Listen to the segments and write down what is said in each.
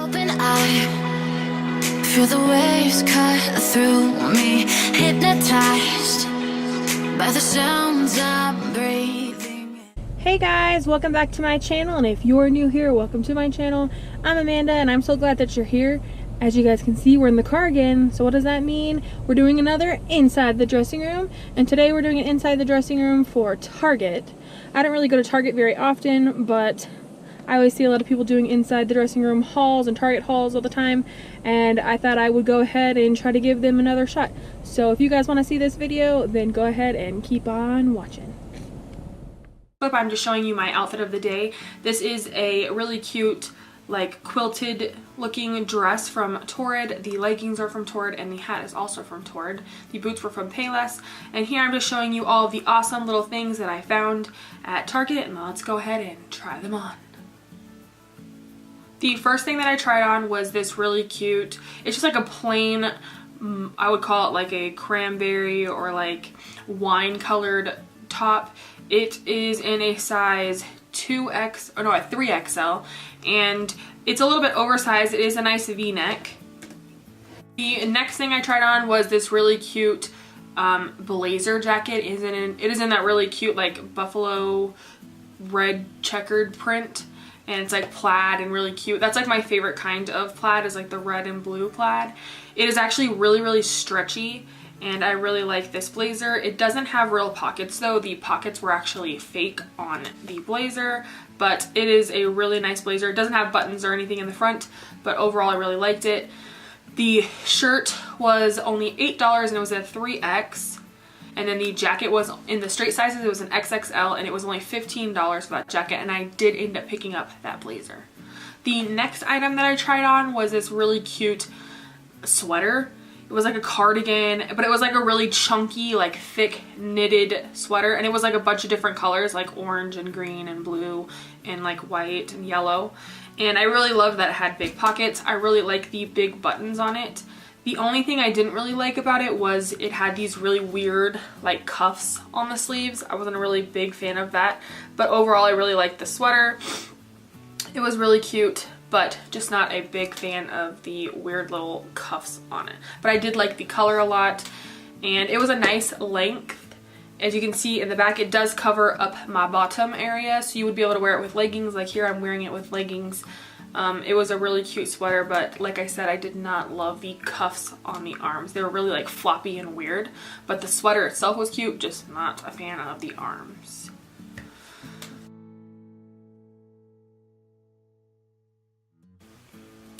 open eye, feel the waves cut through me, hypnotized by the sounds I'm breathing. Hey guys, welcome back to my channel, and if you're new here, welcome to my channel. I'm Amanda and I'm so glad that you're here. As you guys can see, we're in the car again. So what does that mean? We're doing another inside the dressing room, and today we're doing an inside the dressing room for Target. I don't really go to Target very often, but I always see a lot of people doing inside the dressing room hauls and Target hauls all the time, and I thought I would go ahead and try to give them another shot. So if you guys want to see this video, then go ahead and keep on watching. I'm just showing you my outfit of the day. This is a really cute, like, quilted looking dress from Torrid. The leggings are from Torrid and the hat is also from Torrid. The boots were from Payless. And here I'm just showing you all of the awesome little things that I found at Target, and let's go ahead and try them on. The first thing that I tried on was this really cute, it's just like a plain, I would call it like a cranberry or like wine colored top. It is in a size 3XL, and it's a little bit oversized. It is a nice V-neck. The next thing I tried on was this really cute blazer jacket. It is in that really cute like buffalo red checkered print, and it's like plaid and really cute. That's like my favorite kind of plaid, is like the red and blue plaid. It is actually really stretchy, and I really like this blazer. It doesn't have real pockets though. The pockets were actually fake on the blazer, but it is a really nice blazer. It doesn't have buttons or anything in the front, but overall I really liked it. The shirt was only $8 and it was a 3X. And then the jacket was in the straight sizes. It was an XXL and it was only $15 for that jacket, and I did end up picking up that blazer. The next item that I tried on was this really cute sweater. It was like a cardigan, but it was like a really chunky, like thick knitted sweater, and it was like a bunch of different colors, like orange and green and blue and like white and yellow. And I really loved that it had big pockets. I really like the big buttons on it. The only thing I didn't really like about it was it had these really weird like cuffs on the sleeves. I wasn't a really big fan of that, but overall I really liked the sweater. It was really cute, but just not a big fan of the weird little cuffs on it. But I did like the color a lot, and it was a nice length. As you can see in the back, it does cover up my bottom area, so you would be able to wear it with leggings. Like here I'm wearing it with leggings. It was a really cute sweater, but like I said, I did not love the cuffs on the arms. They were really like floppy and weird, but the sweater itself was cute, just not a fan of the arms.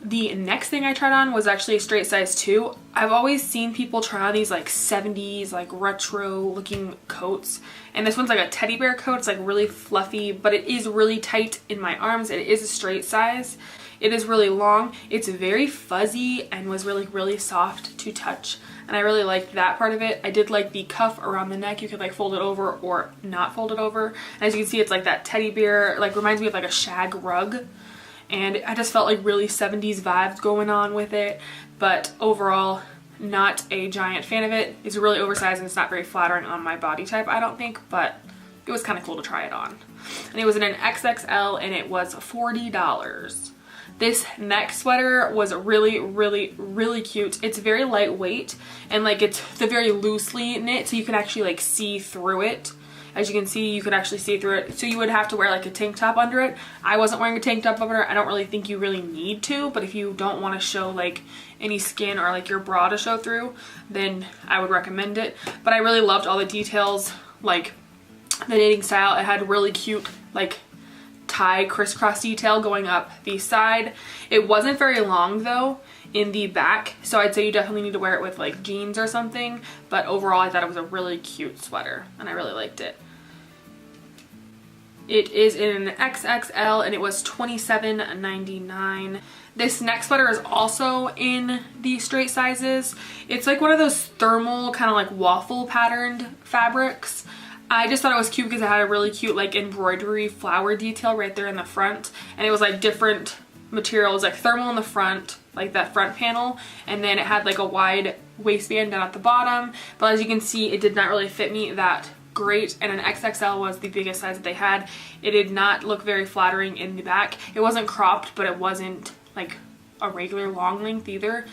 The next thing I tried on was actually a straight size 2. I've always seen people try on these like 70s like retro looking coats, and this one's like a teddy bear coat. It's like really fluffy, but it is really tight in my arms. It is a straight size. It is really long. It's very fuzzy and was really soft to touch, and I really liked that part of it. I did like the cuff around the neck. You could like fold it over or not fold it over, and as you can see, it's like that teddy bear, like reminds me of like a shag rug. And I just felt like really 70s vibes going on with it, but overall not a giant fan of it. It's really oversized and it's not very flattering on my body type, I don't think, but it was kind of cool to try it on. And it was in an XXL and it was $40. This next sweater was really cute. It's very lightweight, and like it's the very loosely knit, so you can actually like see through it. As you can see, you could actually see through it, so you would have to wear like a tank top under it. I wasn't wearing a tank top under it. I don't really think you really need to, but if you don't want to show like any skin or like your bra to show through, then I would recommend it. But I really loved all the details, like the knitting style. It had really cute like tie crisscross detail going up the side. It wasn't very long though in the back, so I'd say you definitely need to wear it with like jeans or something, but overall I thought it was a really cute sweater and I really liked it. It is in an XXL and it was $27.99. This next sweater is also in the straight sizes. It's like one of those thermal kind of like waffle patterned fabrics. I just thought it was cute because it had a really cute like embroidery flower detail right there in the front, and it was like different materials, like thermal in the front, like that front panel, and then it had like a wide waistband down at the bottom, but as you can see it did not really fit me that great, and an XXL was the biggest size that they had. It did not look very flattering in the back. It wasn't cropped, but it wasn't like a regular long length either.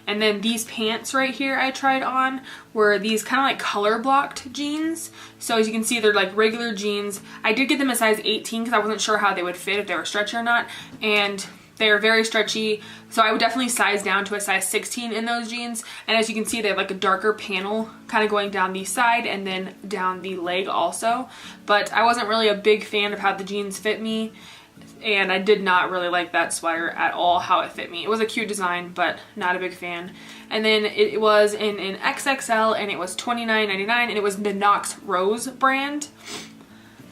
And then these pants right here I tried on were these kind of like color blocked jeans. So as you can see, they're like regular jeans. I did get them a size 18 because I wasn't sure how they would fit, if they were stretchy or not. And they're very stretchy. So I would definitely size down to a size 16 in those jeans. And as you can see, they have like a darker panel kind of going down the side and then down the leg also. But I wasn't really a big fan of how the jeans fit me. And I did not really like that sweater at all, how it fit me. It was a cute design, but not a big fan. And then it was in an XXL, and it was $29.99, and it was the Knox Rose brand.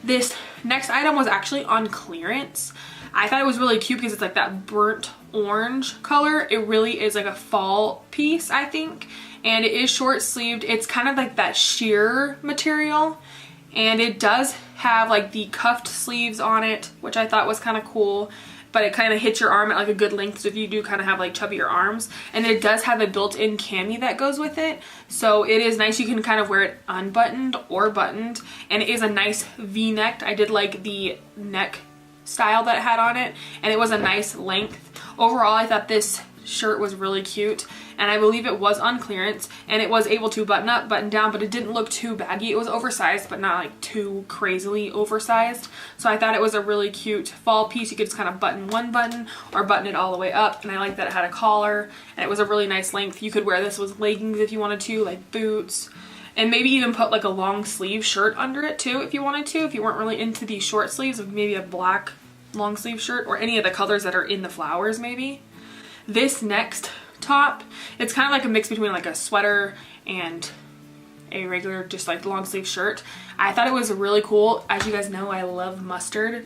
This next item was actually on clearance. I thought it was really cute because it's like that burnt orange color. It really is like a fall piece, I think. And it is short sleeved. It's kind of like that sheer material. And it does have like the cuffed sleeves on it, which I thought was kind of cool, but it kind of hits your arm at like a good length, so if you do kind of have like chubbier arms. And it does have a built-in cami that goes with it, so it is nice. You can kind of wear it unbuttoned or buttoned, and it is a nice v-neck. I did like the neck style that it had on it, and it was a nice length. Overall, I thought this shirt was really cute, and I believe it was on clearance, and it was able to button up, button down, but it didn't look too baggy. It was oversized, but not like too crazily oversized. So I thought it was a really cute fall piece. You could just kind of button one button or button it all the way up, and I like that it had a collar, and it was a really nice length. You could wear this with leggings if you wanted to, like boots, and maybe even put like a long sleeve shirt under it too if you wanted to, if you weren't really into the short sleeves, like maybe a black long sleeve shirt or any of the colors that are in the flowers maybe. This next top, it's kind of like a mix between like a sweater and a regular just like long sleeve shirt. I thought it was really cool. As you guys know, I love mustard,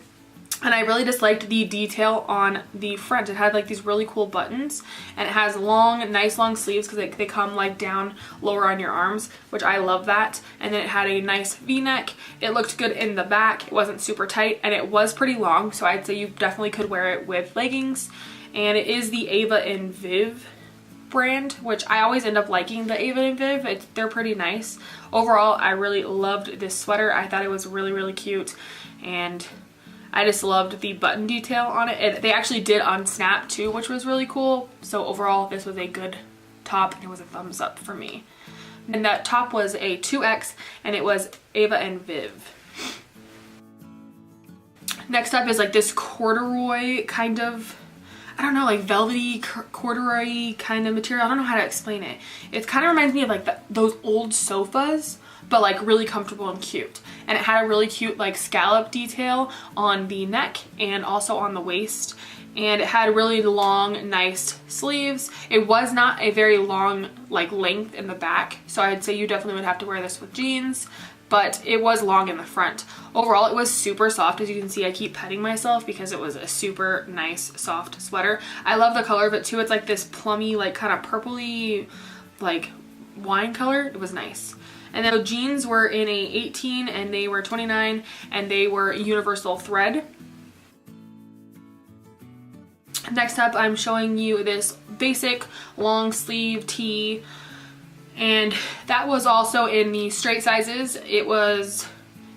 and I really just liked the detail on the front. It had like these really cool buttons, and it has long, nice long sleeves because they come like down lower on your arms, which I love that. And then it had a nice v-neck. It looked good in the back. It wasn't super tight, and it was pretty long, so I'd say you definitely could wear it with leggings. And it is the Ava and Viv brand, which I always end up liking the Ava and Viv. They're pretty nice. Overall, I really loved this sweater. I thought it was really, really cute, and I just loved the button detail on it. They actually did on snap too, which was really cool. So overall, this was a good top, and it was a thumbs up for me. And that top was a 2X, and it was Ava and Viv. Next up is like this corduroy kind of, I don't know, like velvety corduroy kind of material. I don't know how to explain it. It kind of reminds me of like those old sofas, but like really comfortable and cute. And it had a really cute like scallop detail on the neck and also on the waist. And it had really long, nice sleeves. It was not a very long like length in the back, so I'd say you definitely would have to wear this with jeans, but it was long in the front. Overall, it was super soft. As you can see, I keep petting myself because it was a super nice, soft sweater. I love the color of it too. It's like this plummy, like kind of purpley, like wine color. It was nice. And then the jeans were in a 18, and they were 29, and they were universal thread. Next up, I'm showing you this basic long sleeve tee, and that was also in the straight sizes. It was,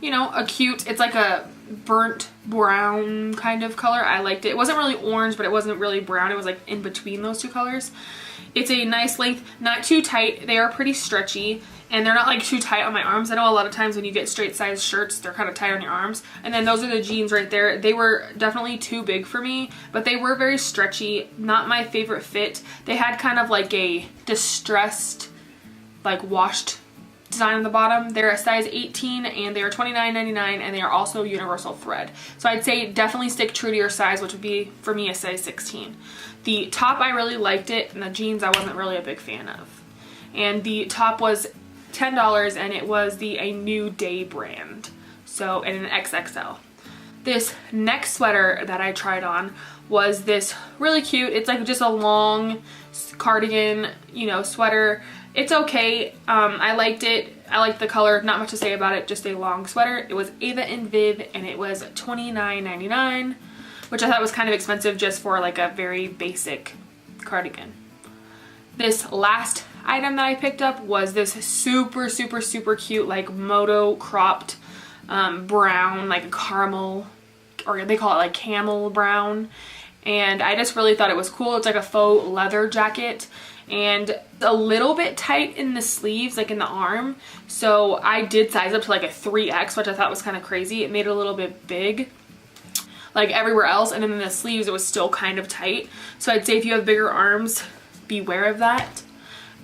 you know, a cute, it's like a burnt brown kind of color. I liked it. It wasn't really orange, but it wasn't really brown. It was like in between those two colors. It's a nice length, not too tight. They are pretty stretchy, and they're not like too tight on my arms. I know a lot of times when you get straight size shirts, they're kind of tight on your arms. And then those are the jeans right there. They were definitely too big for me, but they were very stretchy. Not my favorite fit. They had kind of like a distressed, like washed design on the bottom. They're a size 18, and they are $29.99, and they are also universal thread. So I'd say definitely stick true to your size, which would be for me a size 16. The top, I really liked it, and the jeans I wasn't really a big fan of. And the top was $10, and it was the A New Day brand, so in an XXL. This next sweater that I tried on was this really cute, it's like just a long cardigan, you know, sweater. It's okay. I liked it. I liked the color. Not much to say about it. Just a long sweater. It was Ava and Viv, and it was $29.99, which I thought was kind of expensive just for like a very basic cardigan. This last item that I picked up was this super, super, super cute like moto cropped brown, like caramel, or they call it like camel brown. and I just really thought it was cool. It's like a faux leather jacket and a little bit tight in the sleeves, like in the arm. So I did size up to like a 3X, which I thought was kind of crazy. It made it a little bit big like everywhere else, and then in the sleeves it was still kind of tight. So I'd say if you have bigger arms, beware of that.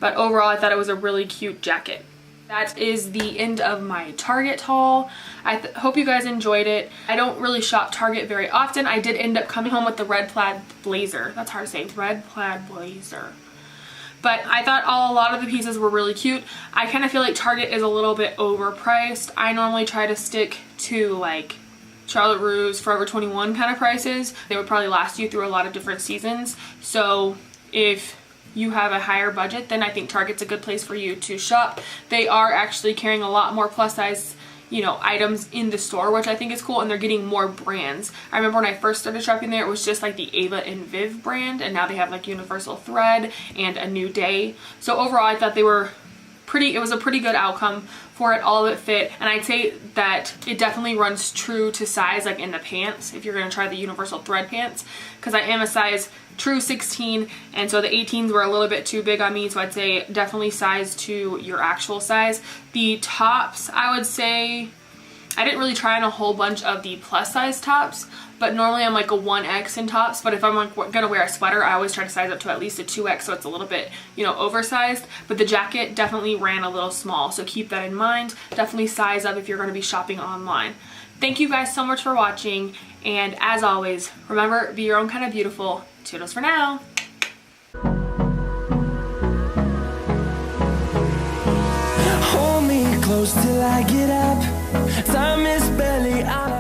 But overall I thought it was a really cute jacket. That is the end of my Target haul. I hope you guys enjoyed it. I don't really shop Target very often. I did end up coming home with the red plaid blazer. That's hard to say, red plaid blazer. But I thought a lot of the pieces were really cute. I kind of feel like Target is a little bit overpriced. I normally try to stick to like Charlotte Russe, Forever 21 kind of prices. They would probably last you through a lot of different seasons. So if you have a higher budget, then I think Target's a good place for you to shop. They are actually carrying a lot more plus size, you know, items in the store, which I think is cool, and they're getting more brands. I remember when I first started shopping there, it was just like the Ava and Viv brand, and now they have like Universal Thread and A New Day. So overall I thought they were it was a pretty good outcome for it. All of it fit, and I'd say that it definitely runs true to size, like in the pants, if you're going to try the Universal Thread pants, because I am a size true 16, and so the 18s were a little bit too big on me, so I'd say definitely size to your actual size. The tops, I would say, I didn't really try on a whole bunch of the plus size tops, but normally I'm like a 1X in tops, but if I'm like gonna wear a sweater, I always try to size up to at least a 2X, so it's a little bit, you know, oversized. But the jacket definitely ran a little small, so keep that in mind. Definitely size up if you're gonna be shopping online. Thank you guys so much for watching, and as always, remember, be your own kind of beautiful. Toodles for now. Hold me close till I get up. Time is barely on